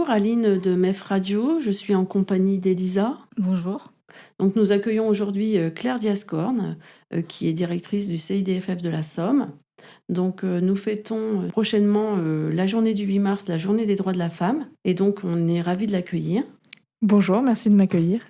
Bonjour, Aline de MEF Radio, je suis en compagnie d'Elisa. Bonjour. Donc nous accueillons aujourd'hui Claire Diascorne, qui est directrice du CIDFF de la Somme. Donc nous fêtons prochainement la journée du 8 mars, la journée des droits de la femme, et donc on est ravis de l'accueillir. Bonjour, merci de m'accueillir.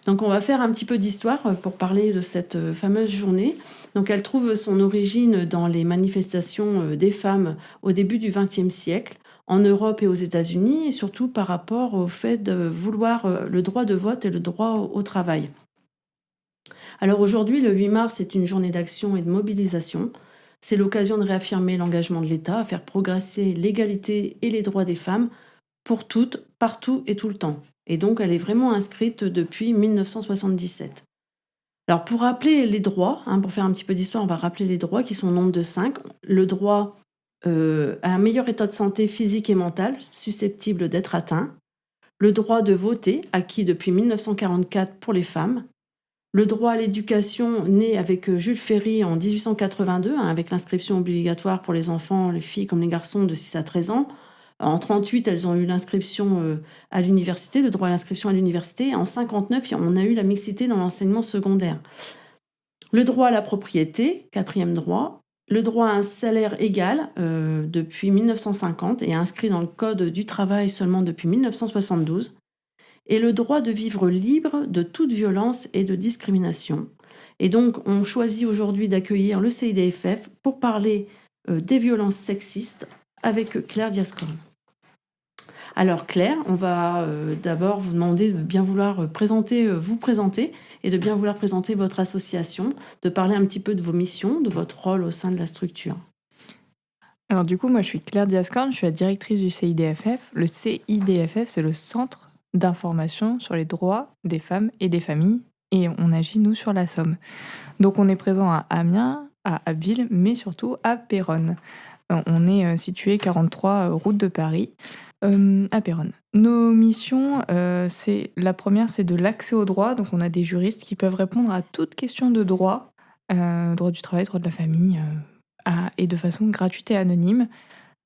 Donc on va faire un petit peu d'histoire pour parler de cette fameuse journée. Donc elle trouve son origine dans les manifestations des femmes au début du XXe siècle, en Europe et aux États-Unis, et surtout par rapport au fait de vouloir le droit de vote et le droit au travail. Alors aujourd'hui, le 8 mars est une journée d'action et de mobilisation. C'est l'occasion de réaffirmer l'engagement de l'État à faire progresser l'égalité et les droits des femmes pour toutes, partout et tout le temps. Et donc, elle est vraiment inscrite depuis 1977. Alors, pour rappeler les droits, pour faire un petit peu d'histoire, on va rappeler les droits qui sont au nombre de 5. Le droit à un meilleur état de santé physique et mentale, susceptible d'être atteint. Le droit de voter, acquis depuis 1944 pour les femmes. Le droit à l'éducation, né avec Jules Ferry en 1882, avec l'inscription obligatoire pour les enfants, les filles comme les garçons de 6 à 13 ans. En 1938, elles ont eu l'inscription à l'université, le droit à l'inscription à l'université. En 1959, on a eu la mixité dans l'enseignement secondaire. Le droit à la propriété, quatrième droit. Le droit à un salaire égal depuis 1950 et inscrit dans le Code du travail seulement depuis 1972. Et le droit de vivre libre de toute violence et de discrimination. Et donc, on choisit aujourd'hui d'accueillir le CIDFF pour parler des violences sexistes avec Claire Diascorne. Alors Claire, on va d'abord vous demander de bien vouloir vous présenter et de bien vouloir présenter votre association, de parler un petit peu de vos missions, de votre rôle au sein de la structure. Alors du coup, moi je suis Claire Diascorne, je suis la directrice du CIDFF. Le CIDFF, c'est le Centre d'information sur les droits des femmes et des familles, et on agit nous sur la Somme. Donc on est présent à Amiens, à Abbeville, mais surtout à Péronne. On est situé 43 route de Paris, à Péronne. Nos missions, la première, c'est de l'accès au droit. Donc on a des juristes qui peuvent répondre à toute question de droit, droit du travail, droit de la famille, et de façon gratuite et anonyme.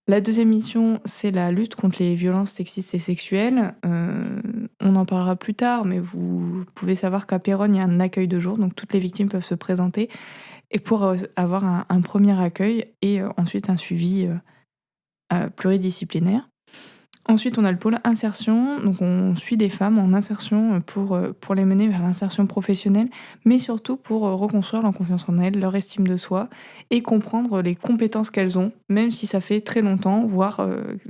La deuxième mission, c'est la lutte contre les violences sexistes et sexuelles. On en parlera plus tard, mais vous pouvez savoir qu'à Péronne, il y a un accueil de jour, donc toutes les victimes peuvent se présenter et pour avoir un premier accueil et ensuite un suivi pluridisciplinaire. Ensuite, on a le pôle insertion, donc on suit des femmes en insertion pour les mener vers l'insertion professionnelle, mais surtout pour reconstruire leur confiance en elles, leur estime de soi, et comprendre les compétences qu'elles ont, même si ça fait très longtemps, voire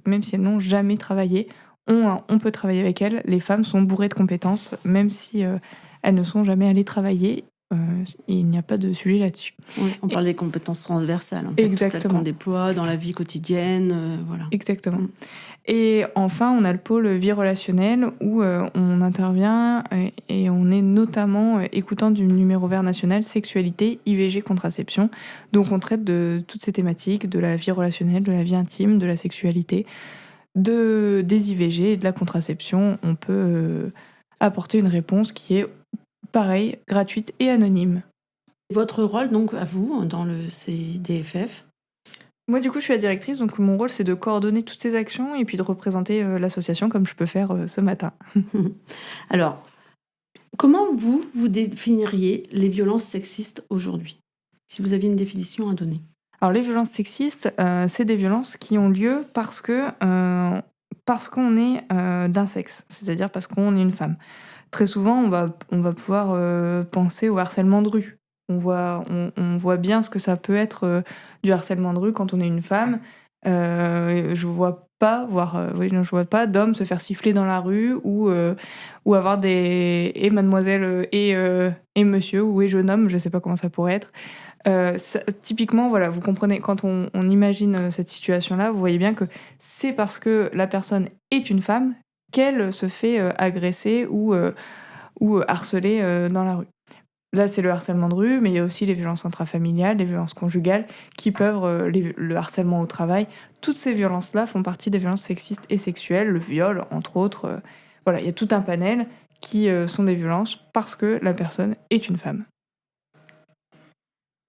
même si elles n'ont jamais travaillé, on peut travailler avec elles. Les femmes sont bourrées de compétences, même si elles ne sont jamais allées travailler. Il n'y a pas de sujet là-dessus. Oui, on parle des compétences transversales, en fait, toutes celles qu'on déploie dans la vie quotidienne, voilà. Exactement. Et enfin, on a le pôle vie relationnelle où on intervient et on est notamment écoutant du numéro vert national sexualité, IVG, contraception. Donc on traite de toutes ces thématiques, de la vie relationnelle, de la vie intime, de la sexualité, des IVG et de la contraception. On peut apporter une réponse qui est, pareil, gratuite et anonyme. Votre rôle, donc, à vous, dans le CIDFF? Moi, du coup, je suis la directrice, donc mon rôle, c'est de coordonner toutes ces actions et puis de représenter l'association comme je peux faire ce matin. Alors, comment vous définiriez les violences sexistes aujourd'hui? Si vous aviez une définition à donner. Alors, les violences sexistes, c'est des violences qui ont lieu parce qu'on est d'un sexe, c'est-à-dire parce qu'on est une femme. Très souvent, on va pouvoir penser au harcèlement de rue. On voit bien ce que ça peut être du harcèlement de rue quand on est une femme. Je vois pas d'hommes se faire siffler dans la rue ou avoir et mademoiselle et monsieur ou et jeune homme, je sais pas comment ça pourrait être. Typiquement, voilà, vous comprenez, quand on imagine cette situation-là, vous voyez bien que c'est parce que la personne est une femme qu'elle se fait agresser ou harceler dans la rue. Là, c'est le harcèlement de rue, mais il y a aussi les violences intrafamiliales, les violences conjugales, qui peuvent, le harcèlement au travail. Toutes ces violences-là font partie des violences sexistes et sexuelles, le viol, entre autres. Voilà, il y a tout un panel qui sont des violences parce que la personne est une femme.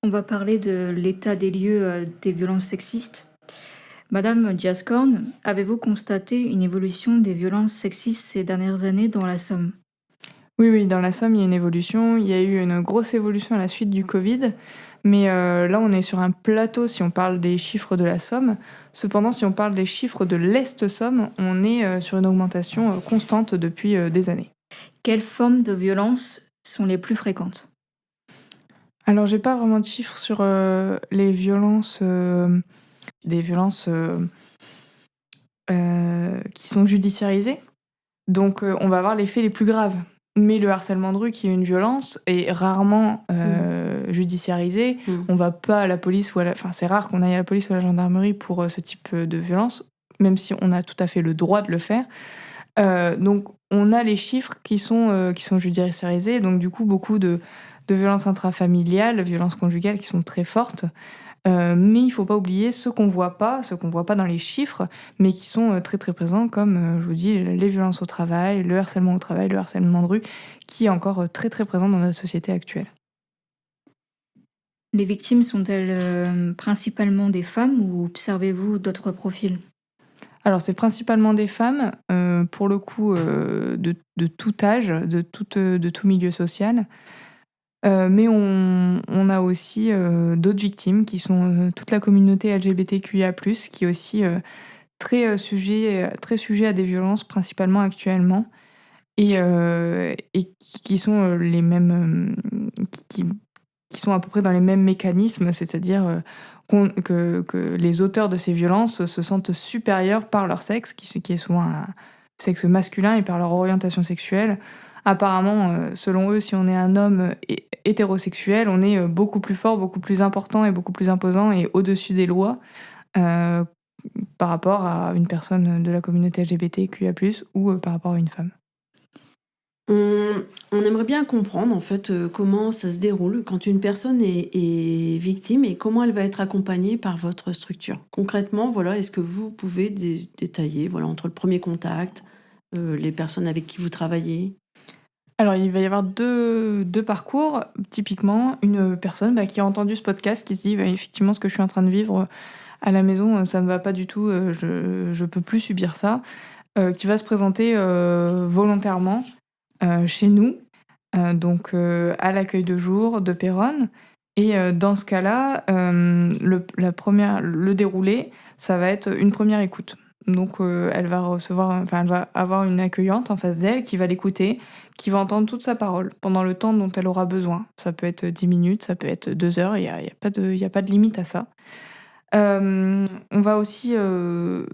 On va parler de l'état des lieux des violences sexistes. Madame Diascorn, avez-vous constaté une évolution des violences sexistes ces dernières années dans la Somme? Oui, oui, dans la Somme, il y a une évolution. Il y a eu une grosse évolution à la suite du Covid. Mais là, on est sur un plateau si on parle des chiffres de la Somme. Cependant, si on parle des chiffres de l'Est-Somme, on est sur une augmentation constante depuis des années. Quelles formes de violences sont les plus fréquentes? Alors, j'ai pas vraiment de chiffres sur les violences, des violences qui sont judiciarisées. Donc, on va avoir les faits les plus graves. Mais le harcèlement de rue, qui est une violence, est rarement judiciarisé. Mmh. On va pas à la police ou enfin, c'est rare qu'on aille à la police ou à la gendarmerie pour ce type de violence, même si on a tout à fait le droit de le faire. Donc, on a les chiffres qui sont judiciarisés. Donc, du coup, beaucoup de violences intrafamiliales, violences conjugales qui sont très fortes. Mais il faut pas oublier ceux qu'on voit pas dans les chiffres, mais qui sont très très présents, comme je vous dis, les violences au travail, le harcèlement au travail, le harcèlement de rue, qui est encore très très présent dans notre société actuelle. Les victimes sont-elles principalement des femmes ou observez-vous d'autres profils? Alors c'est principalement des femmes, pour le coup, de tout âge, de tout milieu social. Mais on a aussi d'autres victimes qui sont toute la communauté LGBTQIA+, qui est aussi très sujet à des violences, principalement actuellement, et qui sont les mêmes, qui sont à peu près dans les mêmes mécanismes, c'est-à-dire que les auteurs de ces violences se sentent supérieurs par leur sexe, qui est souvent un sexe masculin, et par leur orientation sexuelle. Apparemment, selon eux, si on est un homme hétérosexuel, on est beaucoup plus fort, beaucoup plus important et beaucoup plus imposant et au-dessus des lois euh, par rapport à une personne de la communauté LGBTQIA+, ou par rapport à une femme. On aimerait bien comprendre en fait comment ça se déroule quand une personne est victime et comment elle va être accompagnée par votre structure. Concrètement, voilà, est-ce que vous pouvez détailler voilà, entre le premier contact, les personnes avec qui vous travaillez? Alors, il va y avoir deux parcours. Typiquement, une personne qui a entendu ce podcast, qui se dit effectivement, ce que je suis en train de vivre à la maison, ça me va pas du tout, je peux plus subir ça, qui va se présenter volontairement chez nous, donc à l'accueil de jour de Péronne. Et dans ce cas-là, le déroulé, ça va être une première écoute. Donc elle va avoir une accueillante en face d'elle qui va l'écouter, qui va entendre toute sa parole pendant le temps dont elle aura besoin. Ça peut être 10 minutes, ça peut être 2 heures, il y a pas de limite à ça. On va aussi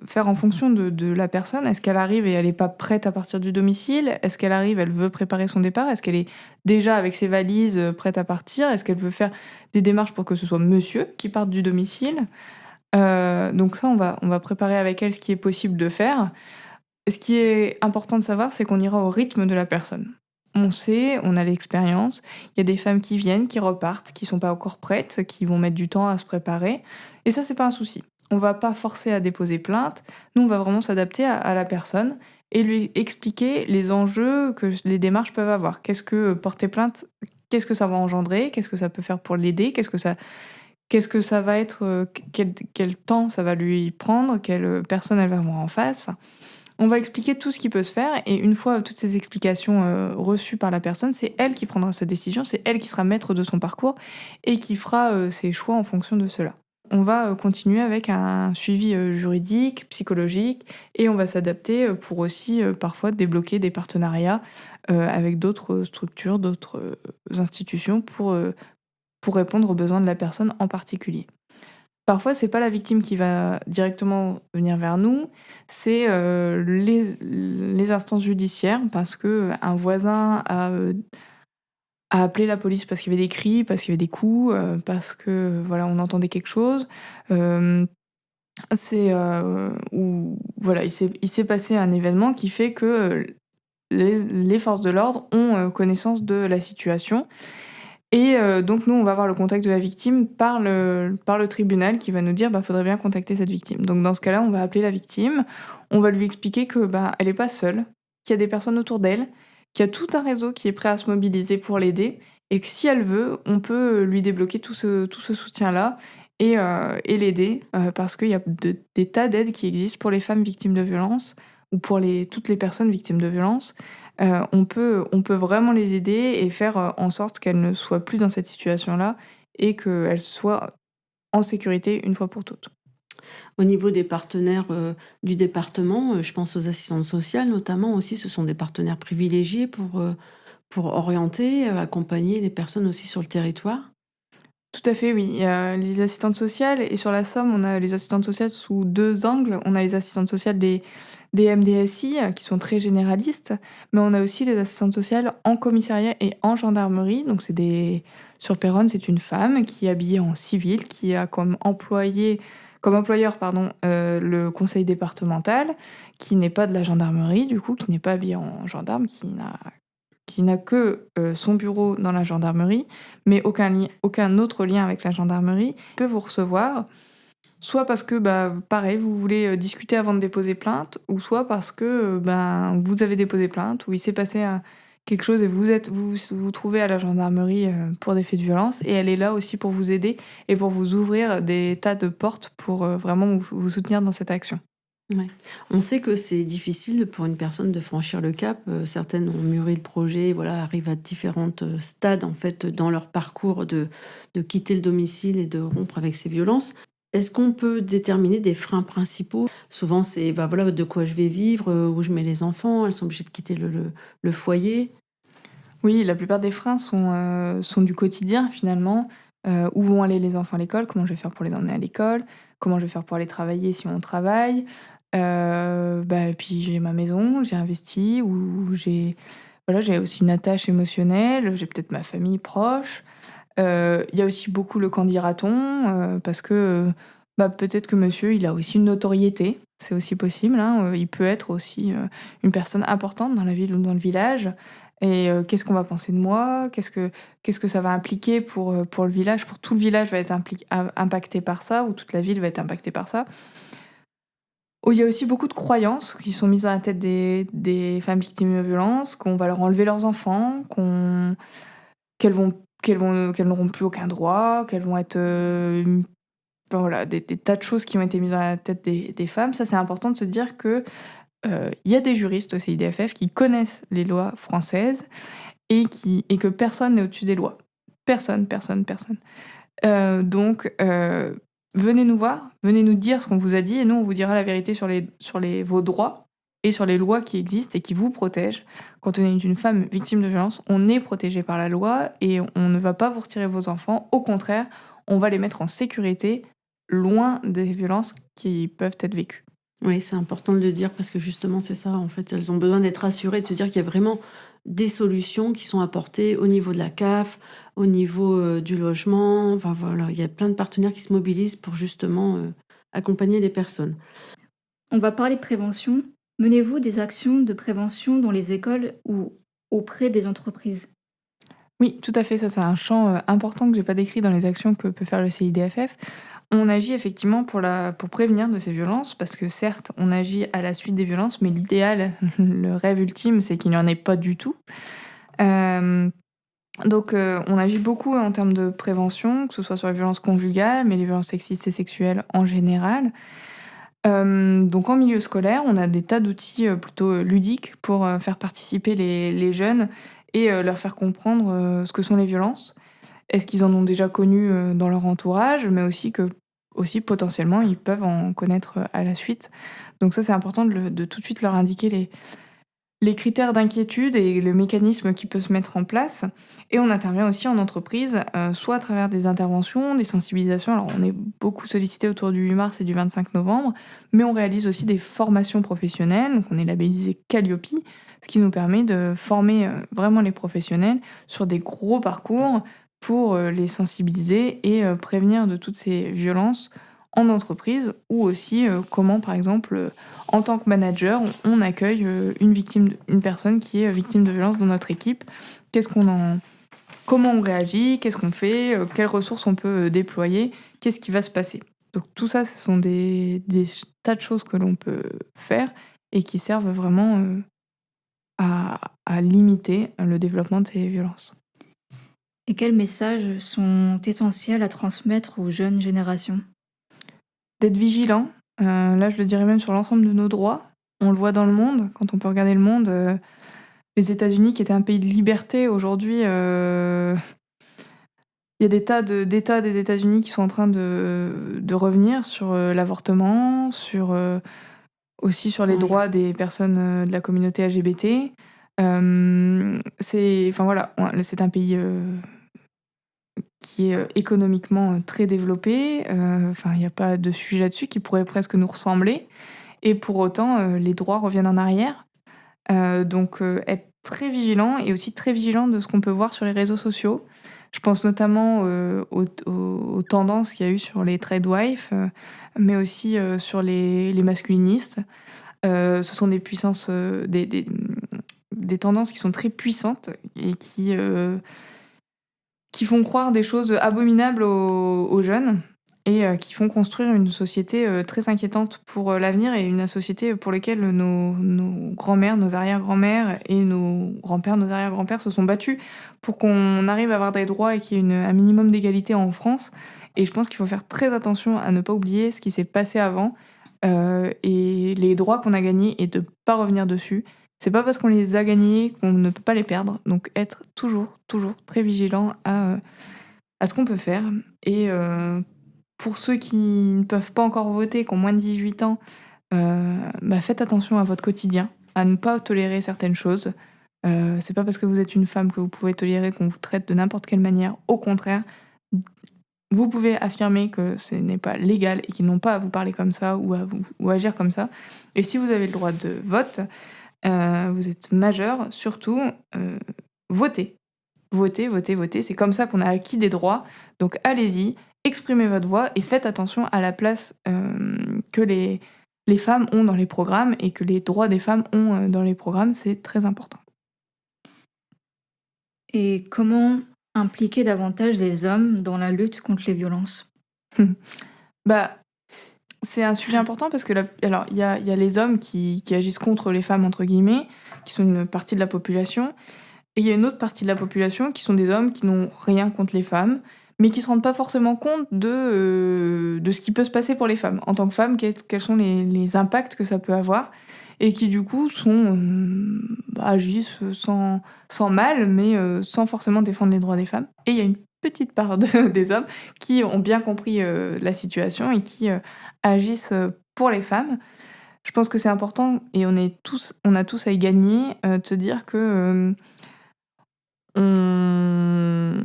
faire en fonction de la personne. Est-ce qu'elle arrive et elle n'est pas prête à partir du domicile? Est-ce qu'elle arrive, elle veut préparer son départ? Est-ce qu'elle est déjà avec ses valises prête à partir? Est-ce qu'elle veut faire des démarches pour que ce soit monsieur qui parte du domicile? Donc ça, on va préparer avec elle ce qui est possible de faire. Ce qui est important de savoir, c'est qu'on ira au rythme de la personne. On sait, on a l'expérience. Il y a des femmes qui viennent, qui repartent, qui sont pas encore prêtes, qui vont mettre du temps à se préparer. Et ça, c'est pas un souci. On va pas forcer à déposer plainte. Nous, on va vraiment s'adapter à la personne et lui expliquer les enjeux que les démarches peuvent avoir. Qu'est-ce que porter plainte, qu'est-ce que ça va engendrer? Qu'est-ce que ça peut faire pour l'aider? Qu'est-ce que ça va être? Quel temps ça va lui prendre? Quelle personne elle va avoir en face? Enfin, on va expliquer tout ce qui peut se faire, et une fois toutes ces explications reçues par la personne, c'est elle qui prendra sa décision, c'est elle qui sera maître de son parcours et qui fera ses choix en fonction de cela. On va continuer avec un suivi juridique, psychologique, et on va s'adapter pour aussi parfois débloquer des partenariats avec d'autres structures, d'autres institutions pour répondre aux besoins de la personne en particulier. Parfois, c'est pas la victime qui va directement venir vers nous, c'est les instances judiciaires, parce que un voisin a appelé la police parce qu'il y avait des cris, parce qu'il y avait des coups, parce que voilà, on entendait quelque chose. Hem, ou voilà, il s'est passé un événement qui fait que les forces de l'ordre ont connaissance de la situation. Et donc nous, on va avoir le contact de la victime par le tribunal, qui va nous dire: «Faudrait bien contacter cette victime». Donc dans ce cas-là, on va appeler la victime, on va lui expliquer que, elle est pas seule, qu'il y a des personnes autour d'elle, qu'il y a tout un réseau qui est prêt à se mobiliser pour l'aider, et que si elle veut, on peut lui débloquer tout ce soutien-là, et l'aider, parce qu'il y a des tas d'aides qui existent pour les femmes victimes de violences ou pour toutes les personnes victimes de violences. On peut vraiment les aider et faire, en sorte qu'elles ne soient plus dans cette situation-là et qu'elles soient en sécurité une fois pour toutes. Au niveau des partenaires, du département, je pense aux assistantes sociales notamment aussi, ce sont des partenaires privilégiés pour orienter, accompagner les personnes aussi sur le territoire? Tout à fait, oui. Il y a les assistantes sociales et sur la Somme, on a les assistantes sociales sous 2 angles. On a les assistantes sociales des MDSI, qui sont très généralistes, mais on a aussi les assistantes sociales en commissariat et en gendarmerie. Donc sur Péronne, c'est une femme qui est habillée en civil, qui a comme employeur, pardon, le conseil départemental, qui n'est pas de la gendarmerie du coup, qui n'est pas habillée en gendarme, qui n'a que, son bureau dans la gendarmerie, mais aucun autre lien avec la gendarmerie, peut vous recevoir, soit parce que, bah, pareil, vous voulez, discuter avant de déposer plainte, ou soit parce que, ben, vous avez déposé plainte, ou il s'est passé quelque chose et vous trouvez à la gendarmerie, pour des faits de violence, et elle est là aussi pour vous aider et pour vous ouvrir des tas de portes pour, vraiment vous soutenir dans cette action. Ouais. On sait que c'est difficile pour une personne de franchir le cap. Certaines ont mûri le projet, voilà, arrivent à différents stades en fait dans leur parcours de quitter le domicile et de rompre avec ces violences. Est-ce qu'on peut déterminer des freins principaux? Souvent, c'est bah, voilà, de quoi je vais vivre, où je mets les enfants, elles sont obligées de quitter le foyer. Oui, la plupart des freins sont du quotidien finalement. Où vont aller les enfants à l'école? Comment je vais faire pour les emmener à l'école? Comment je vais faire pour aller travailler si on travaille? Bah, et puis j'ai ma maison, j'ai investi, ou j'ai aussi une attache émotionnelle, j'ai peut-être ma famille proche. Il y a aussi beaucoup le «qu'en dira-t-on?», parce que, bah, peut-être que monsieur, il a aussi une notoriété, c'est aussi possible, hein, il peut être aussi, une personne importante dans la ville ou dans le village, et qu'est-ce qu'on va penser de moi? Qu'est-ce que ça va impliquer pour le village? Pour tout le village va être impacté par ça, ou toute la ville va être impactée par ça. Oh, il y a aussi beaucoup de croyances qui sont mises dans la tête des femmes victimes de violences, qu'on va leur enlever leurs enfants, qu'elles vont qu'elles n'auront plus aucun droit, qu'elles vont être, enfin voilà, des tas de choses qui ont été mises dans la tête des femmes. Ça, c'est important de se dire que, il y a des juristes au CIDFF qui connaissent les lois françaises, et que personne n'est au-dessus des lois. Personne, personne, personne. Donc, venez nous voir, venez nous dire ce qu'on vous a dit, et nous, on vous dira la vérité sur vos droits et sur les lois qui existent et qui vous protègent. Quand on est une femme victime de violence, on est protégé par la loi et on ne va pas vous retirer vos enfants. Au contraire, on va les mettre en sécurité, loin des violences qui peuvent être vécues. Oui, c'est important de le dire parce que justement, c'est ça. En fait, elles ont besoin d'être rassurées, de se dire qu'il y a vraiment des solutions qui sont apportées au niveau de la CAF, au niveau du logement. Enfin voilà, il y a plein de partenaires qui se mobilisent pour justement accompagner les personnes. On va parler prévention. Menez-vous des actions de prévention dans les écoles ou auprès des entreprises? Oui, tout à fait, ça c'est un champ, important que j'ai pas décrit dans les actions que peut faire le CIDFF. On agit effectivement pour prévenir de ces violences, parce que certes, on agit à la suite des violences, mais l'idéal, le rêve ultime, c'est qu'il n'y en ait pas du tout. Hem, donc on agit beaucoup en termes de prévention, que ce soit sur les violences conjugales, mais les violences sexistes et sexuelles en général. Donc en milieu scolaire, on a des tas d'outils, plutôt, ludiques pour, faire participer les jeunes, et leur faire comprendre, ce que sont les violences. Est-ce qu'ils en ont déjà connu, dans leur entourage, mais aussi potentiellement ils peuvent en connaître, à la suite. Donc ça, c'est important de tout de suite leur indiquer les critères d'inquiétude et le mécanisme qui peut se mettre en place. Et on intervient aussi en entreprise, soit à travers des interventions, des sensibilisations. Alors on est beaucoup sollicité autour du 8 mars et du 25 novembre, mais on réalise aussi des formations professionnelles. Donc on est labellisé Calliope, ce qui nous permet de former, vraiment les professionnels sur des gros parcours pour, les sensibiliser et prévenir de toutes ces violences en entreprise, ou aussi, comment par exemple, en tant que manager, on accueille, une personne qui est victime de violence dans notre équipe. Qu'est-ce qu'on en Comment on réagit? Qu'est-ce qu'on fait? Quelles ressources on peut, déployer? Qu'est-ce qui va se passer? Donc tout ça, ce sont des tas de choses que l'on peut faire et qui servent vraiment, à limiter le développement de ces violences. Et quels messages sont essentiels à transmettre aux jeunes générations? D'être vigilant, là je le dirais même sur l'ensemble de nos droits. On le voit dans le monde, quand on peut regarder le monde, les États-Unis qui étaient un pays de liberté aujourd'hui, il y a des tas d'États des États-Unis qui sont en train de revenir sur, l'avortement, sur, aussi sur les Oui. droits des personnes, de la communauté LGBT. C'est enfin voilà, c'est un pays, qui est, économiquement, très développé, enfin il y a pas de sujet là-dessus qui pourrait presque nous ressembler et pour autant, les droits reviennent en arrière. Donc être très vigilant et aussi très vigilant de ce qu'on peut voir sur les réseaux sociaux. Je pense notamment, aux tendances qu'il y a eu sur les trade wives, mais aussi, sur les masculinistes. Ce sont des puissances, des tendances qui sont très puissantes et qui font croire des choses abominables aux jeunes et qui font construire une société, très inquiétante pour, l'avenir et une société pour laquelle nos grands-mères, nos arrière-grands-mères et nos grands-pères, nos arrière-grands-pères se sont battus pour qu'on arrive à avoir des droits et qu'il y ait un minimum d'égalité en France et je pense qu'il faut faire très attention à ne pas oublier ce qui s'est passé avant, et les droits qu'on a gagnés et de pas revenir dessus. C'est pas parce qu'on les a gagnés qu'on ne peut pas les perdre, donc être toujours, toujours très vigilant à ce qu'on peut faire. Et pour ceux qui ne peuvent pas encore voter, qui ont moins de 18 ans, bah faites attention à votre quotidien, à ne pas tolérer certaines choses. C'est pas parce que vous êtes une femme que vous pouvez tolérer qu'on vous traite de n'importe quelle manière. Au contraire, vous pouvez affirmer que ce n'est pas légal et qu'ils n'ont pas à vous parler comme ça ou agir comme ça. Et si vous avez le droit de vote, vous êtes majeur, surtout, votez. Votez, votez, votez. C'est comme ça qu'on a acquis des droits. Donc allez-y, exprimez votre voix et faites attention à la place que les femmes ont dans les programmes et que les droits des femmes ont dans les programmes. C'est très important. Et comment impliquer davantage les hommes dans la lutte contre les violences? Bah, c'est un sujet important parce que alors il y a les hommes qui agissent contre les femmes entre guillemets, qui sont une partie de la population, et il y a une autre partie de la population qui sont des hommes qui n'ont rien contre les femmes, mais qui se rendent pas forcément compte de ce qui peut se passer pour les femmes. En tant que femme, quels sont les impacts que ça peut avoir, et qui du coup agissent sans mal, mais sans forcément défendre les droits des femmes. Et il y a une petite part des hommes qui ont bien compris la situation et qui agissent pour les femmes. Je pense que c'est important et on a tous à y gagner de se dire que on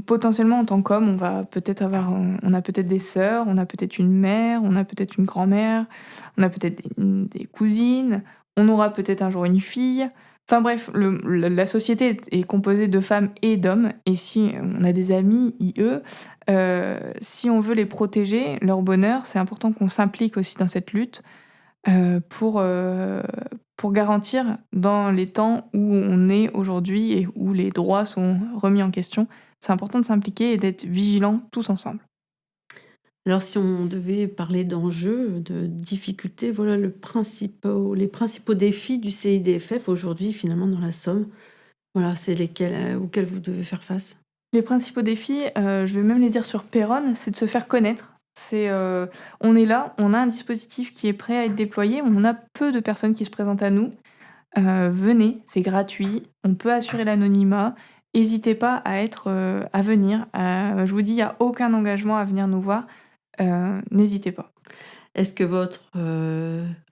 potentiellement en tant qu'homme, on a peut-être des sœurs, on a peut-être une mère, on a peut-être une grand-mère, on a peut-être des cousines, on aura peut-être un jour une fille. Enfin bref, la société est composée de femmes et d'hommes, et si on a des amis, eux, si on veut les protéger, leur bonheur, c'est important qu'on s'implique aussi dans cette lutte pour garantir dans les temps où on est aujourd'hui et où les droits sont remis en question. C'est important de s'impliquer et d'être vigilants tous ensemble. Alors si on devait parler d'enjeux, de difficultés, voilà les principaux défis du CIDFF aujourd'hui finalement dans la Somme. Voilà, c'est lesquels, auxquels vous devez faire face? Les principaux défis, je vais même les dire sur Péronne, c'est de se faire connaître. On est là, on a un dispositif qui est prêt à être déployé, on a peu de personnes qui se présentent à nous. Venez, c'est gratuit, on peut assurer l'anonymat. Hésitez pas à venir. Je vous dis, il y a aucun engagement à venir nous voir. N'hésitez pas. Est-ce que votre,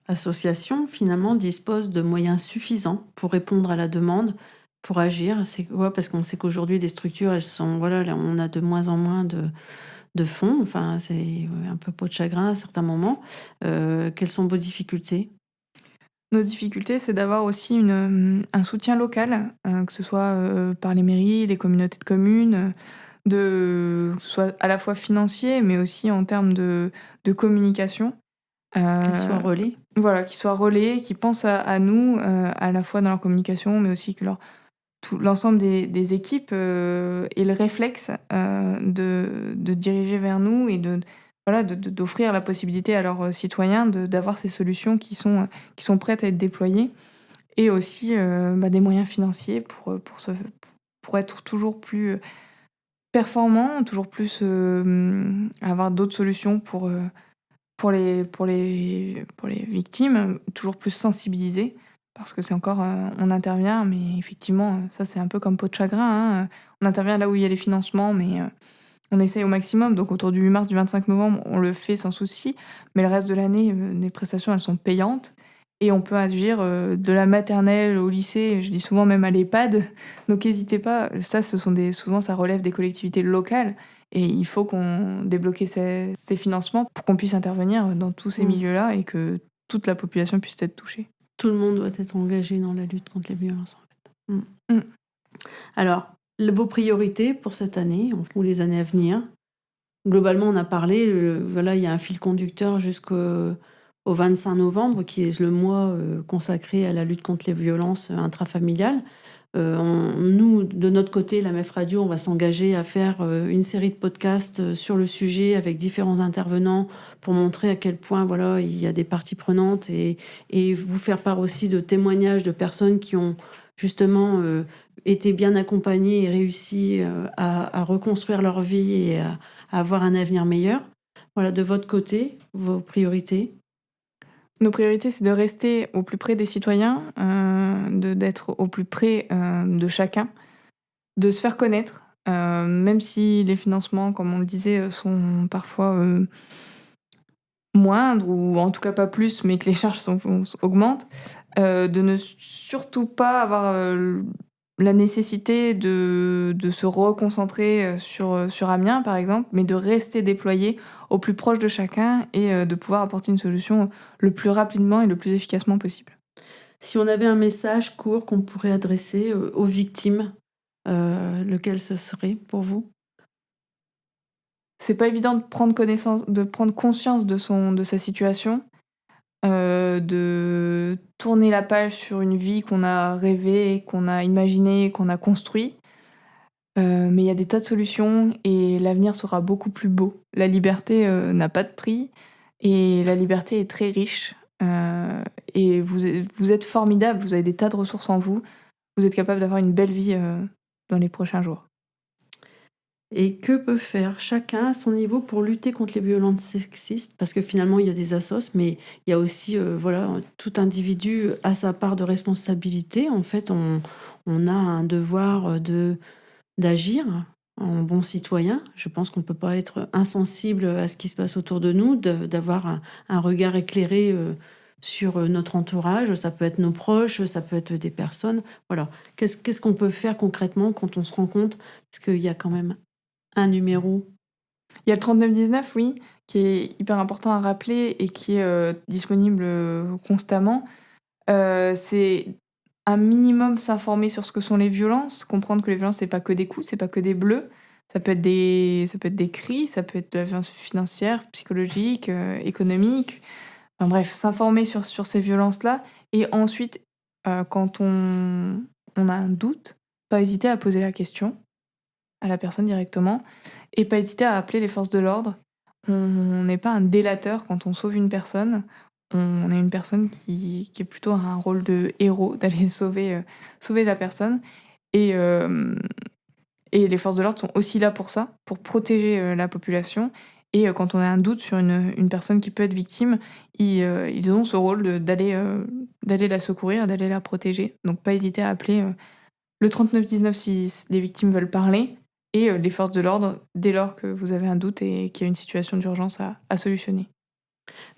association finalement dispose de moyens suffisants pour répondre à la demande, pour agir? C'est quoi? Parce qu'on sait qu'aujourd'hui les structures elles sont voilà, là on a de moins en moins de fonds, enfin c'est, un peu peau de chagrin à certains moments. Quelles sont vos difficultés? Notre difficulté, c'est d'avoir aussi un soutien local, que ce soit, par les mairies, les communautés de communes, que ce soit à la fois financier, mais aussi en termes de communication. Qu'elles soient relais? Voilà, qui soient relais, qui pensent à nous, à la fois dans leur communication, mais aussi que l'ensemble des équipes aient le réflexe de diriger vers nous et voilà, d'offrir la possibilité à leurs citoyens d'avoir ces solutions qui sont prêtes à être déployées et aussi des moyens financiers pour être toujours plus performants, toujours plus avoir d'autres solutions pour les victimes, toujours plus sensibilisés, parce que c'est encore, on intervient, mais effectivement, ça c'est un peu comme peau de chagrin, hein, on intervient là où il y a les financements, mais on essaye au maximum. Donc autour du 8 mars, du 25 novembre, on le fait sans souci, mais le reste de l'année, les prestations, elles sont payantes et on peut agir, de la maternelle au lycée, je dis souvent même à l'EHPAD, donc n'hésitez pas. Ça, souvent, ça relève des collectivités locales et il faut qu'on débloque ces financements pour qu'on puisse intervenir dans tous ces Mm. milieux-là et que toute la population puisse être touchée. Tout le monde doit être engagé dans la lutte contre les violences, en fait. Mm. Alors, vos priorités pour cette année ou les années à venir? Globalement, on a parlé, voilà, il y a un fil conducteur jusqu'au 25 novembre, qui est le mois consacré à la lutte contre les violences intrafamiliales. Nous, de notre côté, la MEF Radio, on va s'engager à faire une série de podcasts sur le sujet avec différents intervenants pour montrer à quel point voilà, il y a des parties prenantes et vous faire part aussi de témoignages de personnes qui ont justement été bien accompagnées et réussi à reconstruire leur vie et à avoir un avenir meilleur. Voilà, de votre côté, vos priorités? Nos priorités, c'est de rester au plus près des citoyens, d'être au plus près de chacun, de se faire connaître, même si les financements, comme on le disait, sont parfois moindres, ou en tout cas pas plus, mais que les charges augmentent, de ne surtout pas avoir la nécessité de se reconcentrer sur Amiens, par exemple, mais de rester déployé au plus proche de chacun et de pouvoir apporter une solution le plus rapidement et le plus efficacement possible. Si on avait un message court qu'on pourrait adresser aux victimes, lequel ce serait pour vous? C'est pas évident de prendre conscience de sa situation, de tourner la page sur une vie qu'on a rêvée, qu'on a imaginée, qu'on a construit. Mais il y a des tas de solutions et l'avenir sera beaucoup plus beau. La liberté n'a pas de prix et la liberté est très riche. Et vous êtes formidable, vous avez des tas de ressources en vous. Vous êtes capable d'avoir une belle vie dans les prochains jours. Et que peut faire chacun à son niveau pour lutter contre les violences sexistes? Parce que finalement, il y a des assos, mais il y a aussi, voilà, tout individu a sa part de responsabilité. En fait, on a un devoir d'agir en bon citoyen. Je pense qu'on ne peut pas être insensible à ce qui se passe autour de nous, d'avoir un regard éclairé sur notre entourage. Ça peut être nos proches, ça peut être des personnes. Voilà. Qu'est-ce qu'on peut faire concrètement quand on se rend compte? Parce qu'il y a quand même un numéro. Il y a le 3919, oui, qui est hyper important à rappeler et qui est disponible constamment. C'est un minimum s'informer sur ce que sont les violences, comprendre que les violences, c'est pas que des coups, c'est pas que des bleus. Ça peut être des cris, ça peut être de la violence financière, psychologique, économique. Enfin bref, s'informer sur ces violences-là. Et ensuite, quand on a un doute, pas hésiter à poser la question à la personne directement et pas hésiter à appeler les forces de l'ordre. On n'est pas un délateur quand on sauve une personne. On est une personne qui est plutôt un rôle de héros, d'aller sauver la personne. Et les forces de l'ordre sont aussi là pour ça, pour protéger la population. Et quand on a un doute sur une personne qui peut être victime, ils ont ce rôle d'aller la secourir, d'aller la protéger. Donc pas hésiter à appeler le 3919 si les victimes veulent parler, et les forces de l'ordre dès lors que vous avez un doute et qu'il y a une situation d'urgence à solutionner.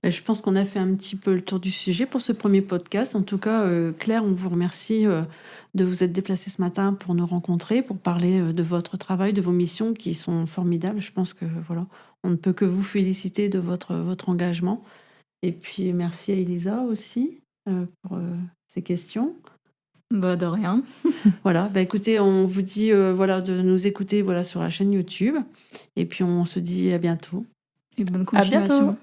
Je pense qu'on a fait un petit peu le tour du sujet pour ce premier podcast. En tout cas, Claire, on vous remercie de vous être déplacée ce matin pour nous rencontrer, pour parler de votre travail, de vos missions qui sont formidables. Je pense que voilà, on ne peut que vous féliciter de votre engagement. Et puis merci à Elisa aussi pour ces questions. Bah, de rien. Voilà, écoutez, on vous dit voilà, de nous écouter voilà, sur la chaîne YouTube. Et puis on se dit à bientôt. Et bonne À bientôt. continuation.